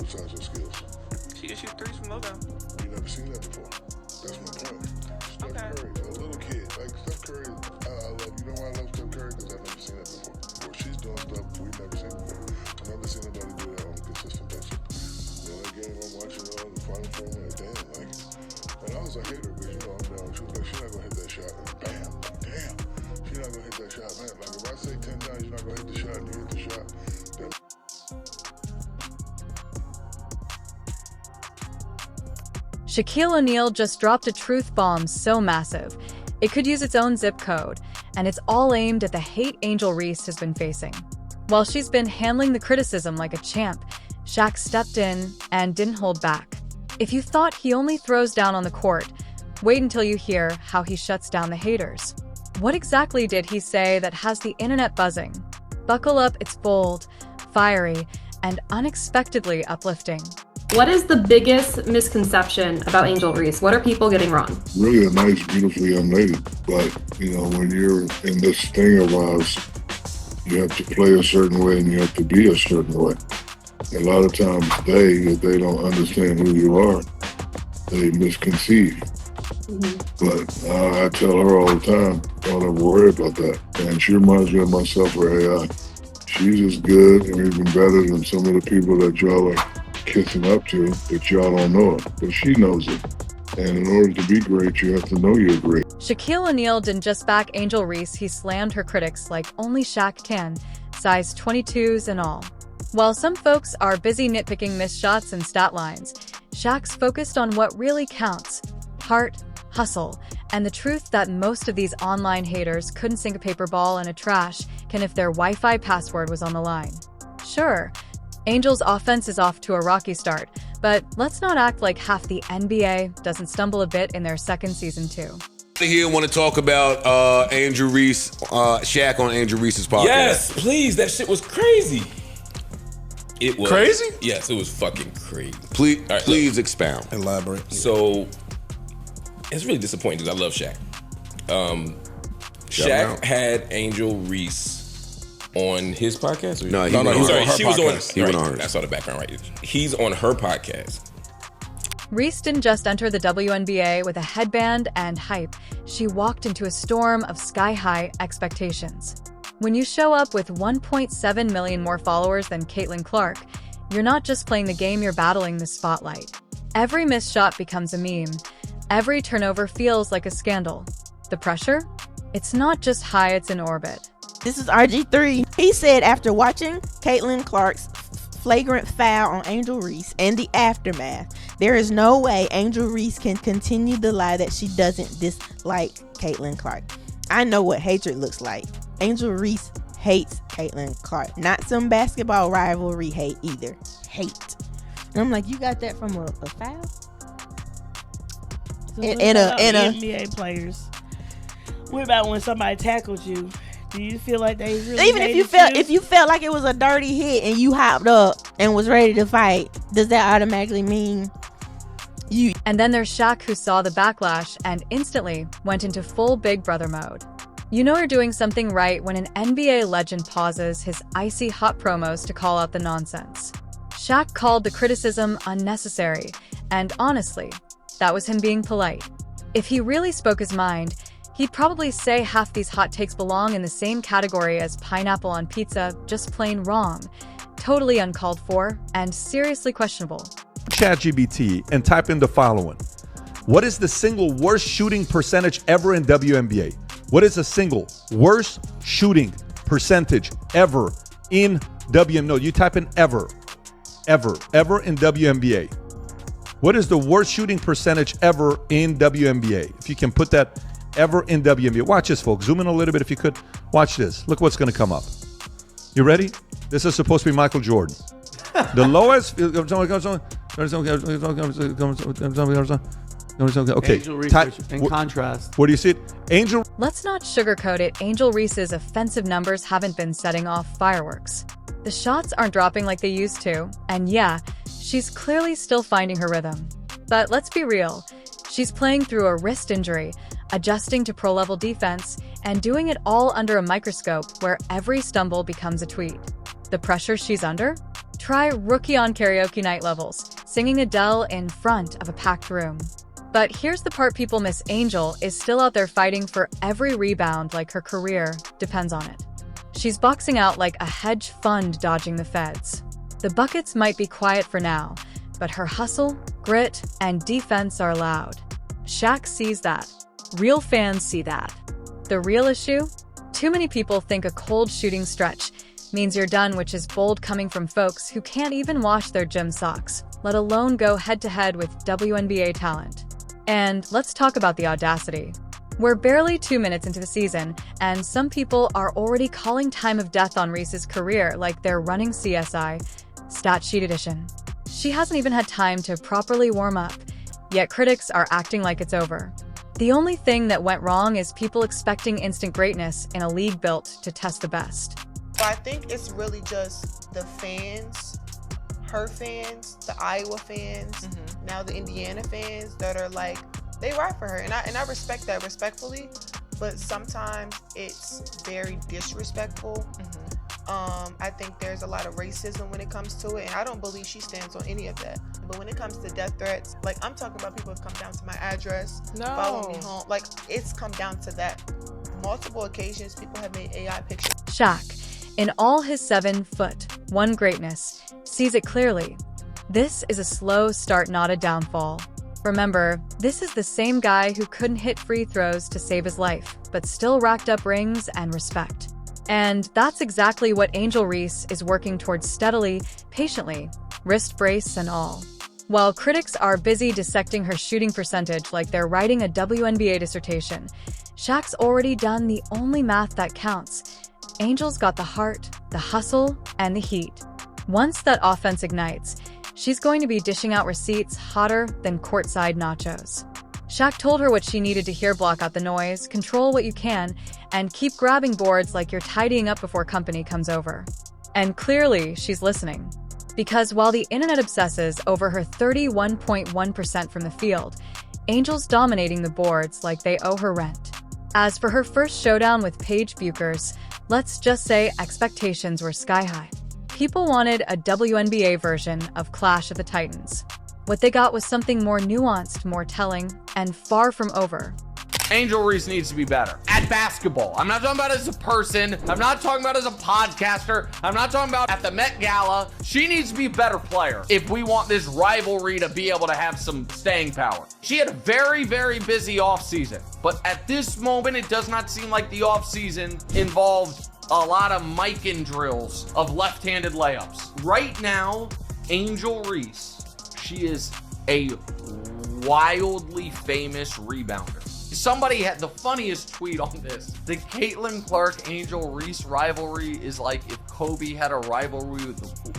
exercise her skills. She can shoot threes from logo. You never seen that before. That's my point. Steph Curry, a little kid. Like Steph Curry, I love, you know why I love Steph Curry? Because I've never seen that before. Well, she's doing stuff we've never seen before. I've never seen nobody do that on a consistent basis. You know, that game I'm watching the Final Four, and damn, like, and I was a hater because, you know, I'm down. She was like, she's not going to hit that shot. And bam, like, damn, she's not going to hit that shot. Man, like, if I say 10 times you're not going to hit the shot and you hit the shot, then Shaquille O'Neal just dropped a truth bomb so massive, it could use its own zip code, and it's all aimed at the hate Angel Reese has been facing. While she's been handling the criticism like a champ, Shaq stepped in and didn't hold back. If you thought he only throws down on the court, wait until you hear how he shuts down the haters. What exactly did he say that has the internet buzzing? Buckle up, it's bold, fiery, and unexpectedly uplifting. What is the biggest misconception about Angel Reese? What are people getting wrong? really a nice, beautiful young lady. But, you know, when you're in this thing of ours, you have to play a certain way and you have to be a certain way. A lot of times if they don't understand who you are, they misconceive. But I tell her all the time, don't ever worry about that. And she reminds me of myself or AI. She's as good and even better than some of the people that y'all are kissing up to, but y'all don't know it. But she knows it. And in order to be great, you have to know you're great. Shaquille O'Neal didn't just back Angel Reese, he slammed her critics like only Shaq can, size 22s and all. While some folks are busy nitpicking missed shots and stat lines, Shaq's focused on what really counts: heart, hustle, and the truth that most of these online haters couldn't sink a paper ball in a trash can if their Wi-Fi password was on the line. Sure, Angel's offense is off to a rocky start, but let's not act like half the NBA doesn't stumble a bit in their second season too. Here want to talk about Angel Reese, Shaq on Angel Reese's podcast. Yes, please. That shit was crazy. It was crazy. Yes, it was fucking crazy. Please expound. Elaborate. So it's really disappointing because I love Shaq. Shaq had Angel Reese on his podcast. No, he was on her She was on. I saw the background right. He's on her podcast. Reese didn't just enter the WNBA with a headband and hype. She walked into a storm of sky-high expectations. When you show up with 1.7 million more followers than Kaitlyn Clark, you're not just playing the game, you're battling the spotlight. Every missed shot becomes a meme. Every turnover feels like a scandal. The pressure? It's not just high, it's in orbit. This is RG3. He said after watching Kaitlyn Clark's flagrant foul on Angel Reese and the aftermath, there is no way Angel Reese can continue the lie that she doesn't dislike Kaitlyn Clark. I know what hatred looks like. Angel Reese hates Kaitlyn Clark. Not some basketball rivalry hate either. Hate. And I'm like, you got that from a foul? So NBA players. What about when somebody tackled you? Do you feel like they really even if you felt like it was a dirty hit and you hopped up and was ready to fight, does that automatically mean you? And then there's Shaq, who saw the backlash and instantly went into full Big Brother mode. You know you're doing something right when an NBA legend pauses his icy hot promos to call out the nonsense. Shaq called the criticism unnecessary, and honestly, that was him being polite. If he really spoke his mind, he'd probably say half these hot takes belong in the same category as pineapple on pizza, just plain wrong, totally uncalled for, and seriously questionable. ChatGPT and type in the following. What is the single worst shooting percentage ever in WNBA? What is the single worst shooting percentage ever in WNBA? No, you type in ever in WNBA. What is the worst shooting percentage ever in WNBA? If you can put that ever in WNBA. Watch this, folks. Zoom in a little bit if you could. Watch this. Look what's going to come up. You ready? This is supposed to be Michael Jordan. The lowest. Okay. Angel Reese, in contrast. Where do you see it? Angel. Let's not sugarcoat it. Angel Reese's offensive numbers haven't been setting off fireworks. The shots aren't dropping like they used to. And yeah, she's clearly still finding her rhythm. But let's be real. She's playing through a wrist injury, adjusting to pro-level defense, and doing it all under a microscope where every stumble becomes a tweet. The pressure she's under? Try Rookie on karaoke night levels, singing Adele in front of a packed room. But here's the part people miss. Angel is still out there fighting for every rebound like her career depends on it. She's boxing out like a hedge fund dodging the feds. The buckets might be quiet for now, but her hustle, grit, and defense are loud. Shaq sees that. Real fans see that. The real issue? Too many people think a cold shooting stretch means you're done, which is bold coming from folks who can't even wash their gym socks, let alone go head-to-head with WNBA talent. And let's talk about the audacity. We're barely 2 minutes into the season, and some people are already calling time of death on Reese's career like they're running CSI Stat Sheet Edition. She hasn't even had time to properly warm up, yet critics are acting like it's over. The only thing that went wrong is people expecting instant greatness in a league built to test the best. So I think it's really just the fans, her fans, the Iowa fans, now the Indiana fans that are like, they ride for her. And I respect that respectfully, but sometimes it's very disrespectful. I think there's a lot of racism when it comes to it, and I don't believe she stands on any of that. But when it comes to death threats, like, I'm talking about people have come down to my address, follow me home. Like, it's come down to that. Multiple occasions, people have made AI pictures. Shaq, in all his 7'1" greatness, sees it clearly. This is a slow start, not a downfall. Remember, this is the same guy who couldn't hit free throws to save his life, but still racked up rings and respect. And that's exactly what Angel Reese is working towards steadily, patiently, wrist brace and all. While critics are busy dissecting her shooting percentage like they're writing a WNBA dissertation, Shaq's already done the only math that counts. Angel's got the heart, the hustle, and the heat. Once that offense ignites, she's going to be dishing out receipts hotter than courtside nachos. Shaq told her what she needed to hear: block out the noise, control what you can, and keep grabbing boards like you're tidying up before company comes over. And clearly, she's listening. Because while the internet obsesses over her 31.1% from the field, Angel's dominating the boards like they owe her rent. As for her first showdown with Paige Buchers, let's just say expectations were sky high. People wanted a WNBA version of Clash of the Titans. What they got was something more nuanced, more telling, and far from over. Angel Reese needs to be better at basketball. I'm not talking about as a person. I'm not talking about as a podcaster. I'm not talking about at the Met Gala. She needs to be a better player if we want this rivalry to be able to have some staying power. She had a very, very busy offseason, but at this moment, it does not seem like the offseason involved a lot of mic-in drills of left-handed layups. Right now, Angel Reese, she is a wildly famous rebounder. Somebody had the funniest tweet on this. The Kaitlyn Clark Angel Reese rivalry is like if Kobe had a rivalry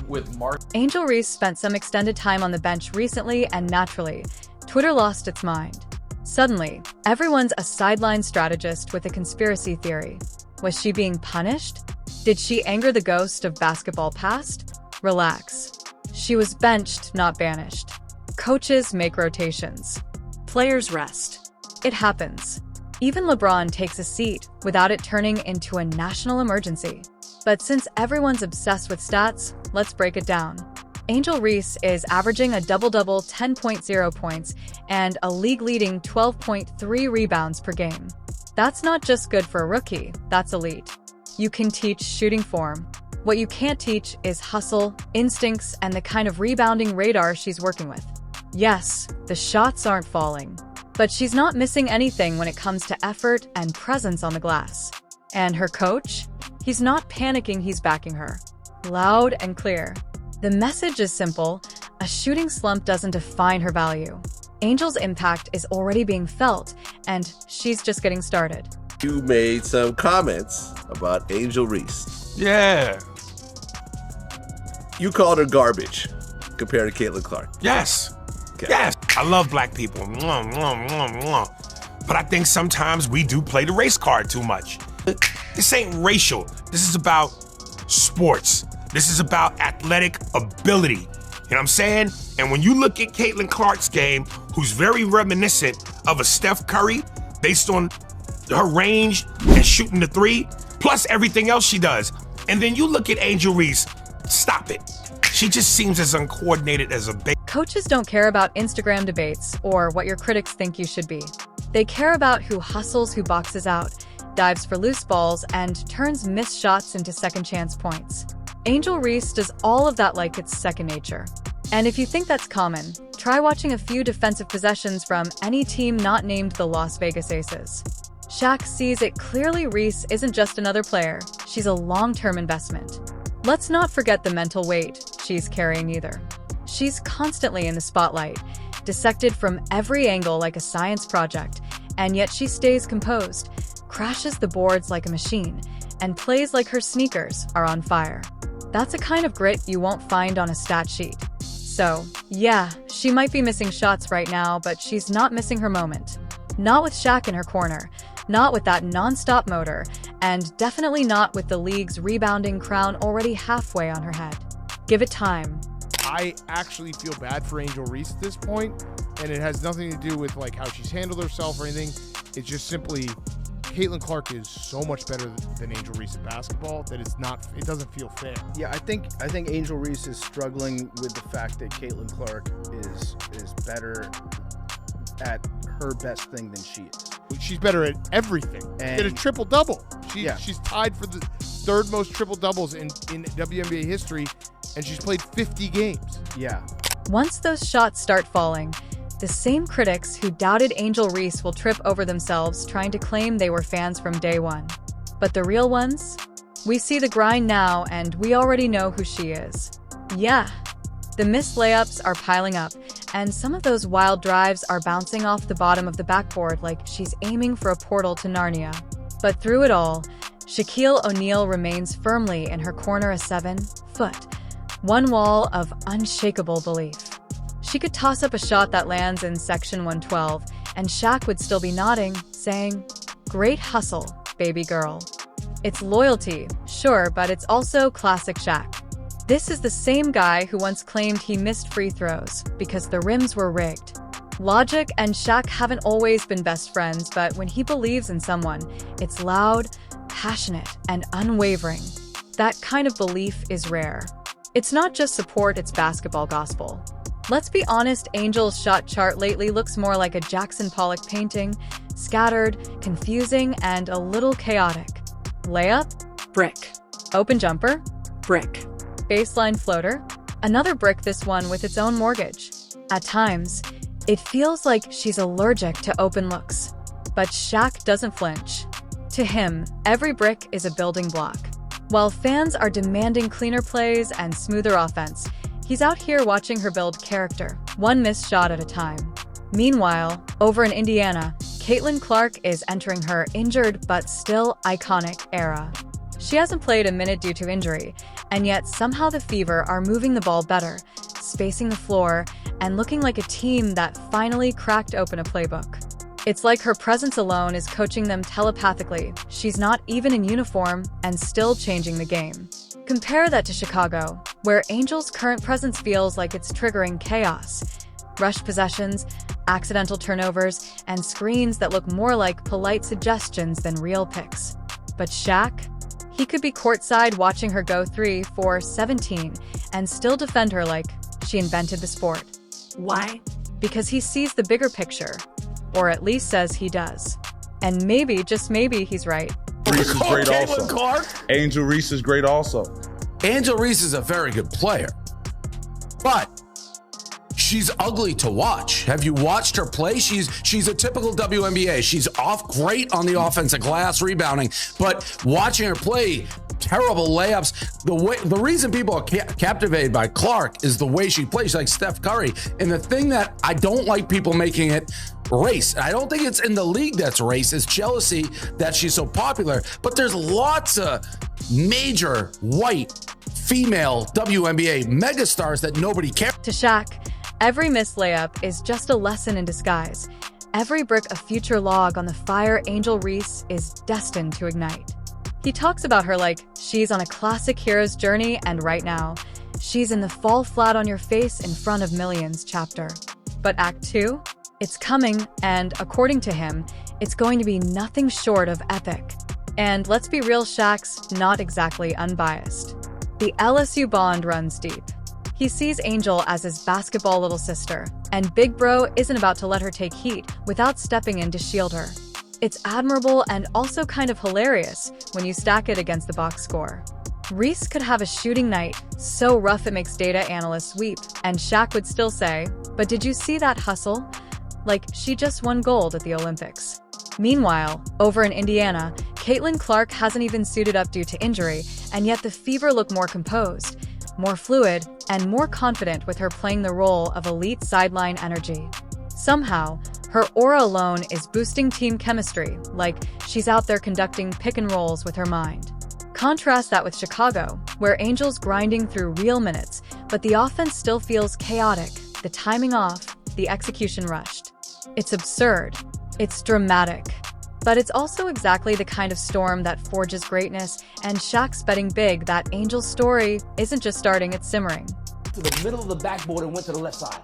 with Mark. Angel Reese spent some extended time on the bench recently, and naturally, Twitter lost its mind. Suddenly, everyone's a sideline strategist with a conspiracy theory. Was she being punished? Did she anger the ghost of basketball past? Relax. She was benched, not banished. Coaches make rotations. Players rest. It happens. Even LeBron takes a seat without it turning into a national emergency. But since everyone's obsessed with stats, let's break it down. Angel Reese is averaging a double-double, 10.0 points, and a league-leading 12.3 rebounds per game. That's not just good for a rookie, that's elite. You can teach shooting form. What you can't teach is hustle, instincts, and the kind of rebounding radar she's working with. Yes, the shots aren't falling, but she's not missing anything when it comes to effort and presence on the glass. And her coach? He's not panicking, he's backing her. Loud and clear. The message is simple: a shooting slump doesn't define her value. Angel's impact is already being felt, and she's just getting started. You made some comments about Angel Reese. Yeah. You called her garbage compared to Kaitlyn Clark. Yes. Okay. Yes. I love black people. Mwah, mwah, mwah, mwah. But I think sometimes we do play the race card too much. This ain't racial. This is about sports. This is about athletic ability. You know what I'm saying? And when you look at Kaitlyn Clark's game, who's very reminiscent of a Steph Curry based on her range and shooting the three, plus everything else she does. And then you look at Angel Reese, stop it. She just seems as uncoordinated as a baby. Coaches don't care about Instagram debates or what your critics think you should be. They care about who hustles, who boxes out, dives for loose balls, and turns missed shots into second chance points. Angel Reese does all of that like it's second nature. And if you think that's common, try watching a few defensive possessions from any team not named the Las Vegas Aces. Shaq sees it clearly. Reese isn't just another player, she's a long-term investment. Let's not forget the mental weight she's carrying either. She's constantly in the spotlight, dissected from every angle like a science project, and yet she stays composed, crashes the boards like a machine, and plays like her sneakers are on fire. That's a kind of grit you won't find on a stat sheet. So, yeah, she might be missing shots right now, but she's not missing her moment. Not with Shaq in her corner, not with that non-stop motor, and definitely not with the league's rebounding crown already halfway on her head. Give it time. I actually feel bad for Angel Reese at this point, and it has nothing to do with like how she's handled herself or anything. It's just simply Kaitlyn Clark is so much better than Angel Reese in basketball that it doesn't feel fair. Yeah, I think Angel Reese is struggling with the fact that Kaitlyn Clark is better at her best thing than she is. She's better at everything. She did a triple-double. She's tied for the third most triple-doubles in WNBA history, and she's played 50 games. Yeah. Once those shots start falling, the same critics who doubted Angel Reese will trip over themselves trying to claim they were fans from day one. But the real ones? We see the grind now, and we already know who she is. Yeah, the missed layups are piling up, and some of those wild drives are bouncing off the bottom of the backboard like she's aiming for a portal to Narnia. But through it all, Shaquille O'Neal remains firmly in her corner, a 7-foot, one wall of unshakable belief. She could toss up a shot that lands in section 112, and Shaq would still be nodding, saying, "Great hustle, baby girl." It's loyalty, sure, but it's also classic Shaq. This is the same guy who once claimed he missed free throws because the rims were rigged. Logic and Shaq haven't always been best friends, but when he believes in someone, it's loud, passionate, and unwavering. That kind of belief is rare. It's not just support, it's basketball gospel. Let's be honest, Angel's shot chart lately looks more like a Jackson Pollock painting, scattered, confusing, and a little chaotic. Layup? Brick. Open jumper? Brick. Baseline floater? Another brick, this one with its own mortgage. At times, it feels like she's allergic to open looks. But Shaq doesn't flinch. To him, every brick is a building block. While fans are demanding cleaner plays and smoother offense, he's out here watching her build character, one missed shot at a time. Meanwhile, over in Indiana, Kaitlyn Clark is entering her injured but still iconic era. She hasn't played a minute due to injury, and yet somehow the Fever are moving the ball better, spacing the floor, and looking like a team that finally cracked open a playbook. It's like her presence alone is coaching them telepathically. She's not even in uniform and still changing the game. Compare that to Chicago, where Angel's current presence feels like it's triggering chaos. Rushed possessions, accidental turnovers, and screens that look more like polite suggestions than real picks. But Shaq? He could be courtside watching her go 3 for 17 and still defend her like she invented the sport. Why? Because he sees the bigger picture, or at least says he does. And maybe, just maybe, he's right. Reese is great Kaitlyn also. Clark? Angel Reese is great also. Angel Reese is a very good player, but she's ugly to watch. Have you watched her play? She's a typical WNBA. She's great on the offensive glass, rebounding, but watching her play, terrible layups. The reason people are captivated by Clark is the way she plays, like Steph Curry. And the thing that I don't like people making it race. I don't think it's in the league that's race. It's jealousy that she's so popular. But there's lots of major white female WNBA megastars that nobody cares. To Shaq, every missed layup is just a lesson in disguise. Every brick a future log on the fire Angel Reese is destined to ignite. He talks about her like she's on a classic hero's journey, and right now, she's in the fall flat on your face in front of millions chapter. But Act 2? It's coming, and according to him, it's going to be nothing short of epic. And let's be real, Shaq's not exactly unbiased. The LSU bond runs deep. He sees Angel as his basketball little sister, and Big Bro isn't about to let her take heat without stepping in to shield her. It's admirable and also kind of hilarious when you stack it against the box score. Reese could have a shooting night so rough it makes data analysts weep, and Shaq would still say, "But did you see that hustle? Like, she just won gold at the Olympics." Meanwhile, over in Indiana, Kaitlyn Clark hasn't even suited up due to injury, and yet the Fever look more composed, more fluid, and more confident with her playing the role of elite sideline energy. Somehow, her aura alone is boosting team chemistry, like she's out there conducting pick and rolls with her mind. Contrast that with Chicago, where Angel's grinding through real minutes, but the offense still feels chaotic, the timing off, the execution rushed. It's absurd. It's dramatic. But it's also exactly the kind of storm that forges greatness, and Shaq's betting big that Angel's story isn't just starting, it's simmering. To the middle of the backboard and went to the left side.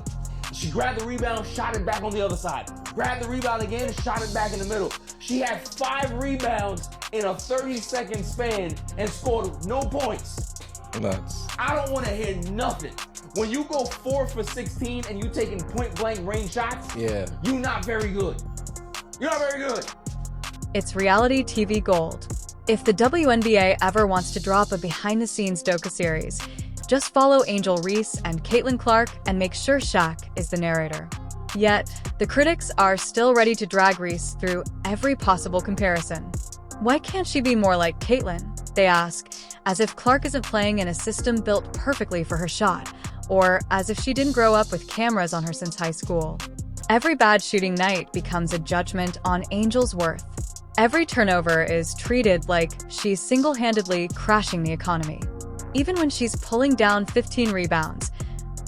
She grabbed the rebound, shot it back on the other side. Grabbed the rebound again, shot it back in the middle. She had 5 rebounds in a 30-second span and scored no points. Nuts. I don't want to hear nothing. When you go 4 for 16 and you taking point-blank range shots, Yeah. you're not very good. You're not very good. It's reality TV gold. If the WNBA ever wants to drop a behind-the-scenes docu-series, just follow Angel Reese and Kaitlyn Clark and make sure Shaq is the narrator. Yet, the critics are still ready to drag Reese through every possible comparison. Why can't she be more like Kaitlyn? They ask, as if Clark isn't playing in a system built perfectly for her shot, or as if she didn't grow up with cameras on her since high school. Every bad shooting night becomes a judgment on Angel's worth. Every turnover is treated like she's single-handedly crashing the economy. Even when she's pulling down 15 rebounds,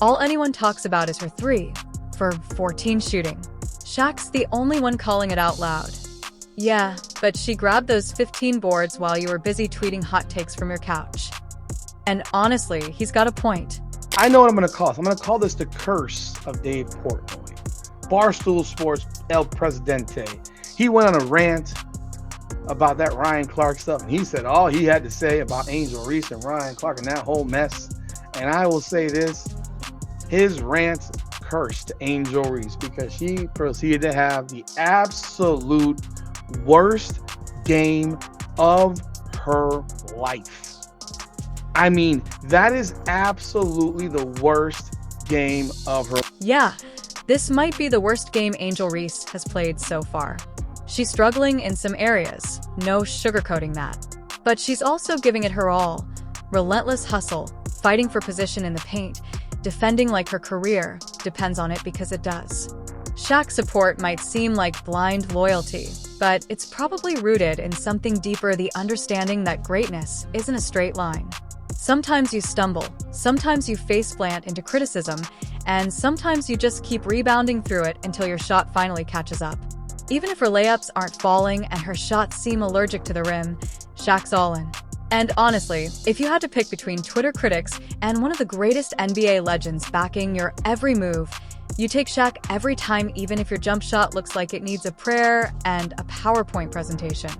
all anyone talks about is her 3 for 14 shooting. Shaq's the only one calling it out loud. Yeah, but she grabbed those 15 boards while you were busy tweeting hot takes from your couch. And honestly, he's got a point. I know what I'm going to call this. I'm going to call this the curse of Dave Portnoy. Barstool Sports El Presidente. He went on a rant about that Ryan Clark stuff, and he said all he had to say about Angel Reese and Ryan Clark and that whole mess. And I will say this, his rant cursed Angel Reese because she proceeded to have the absolute worst game of her life. I mean, that is absolutely the worst game of her. Yeah, this might be the worst game Angel Reese has played so far. She's struggling in some areas, no sugarcoating that. But she's also giving it her all. Relentless hustle, fighting for position in the paint, defending like her career depends on it because it does. Shaq's support might seem like blind loyalty, but it's probably rooted in something deeper, the understanding that greatness isn't a straight line. Sometimes you stumble, sometimes you face-plant into criticism, and sometimes you just keep rebounding through it until your shot finally catches up. Even if her layups aren't falling and her shots seem allergic to the rim, Shaq's all in. And honestly, if you had to pick between Twitter critics and one of the greatest NBA legends backing your every move, you take Shaq every time, even if your jump shot looks like it needs a prayer and a PowerPoint presentation.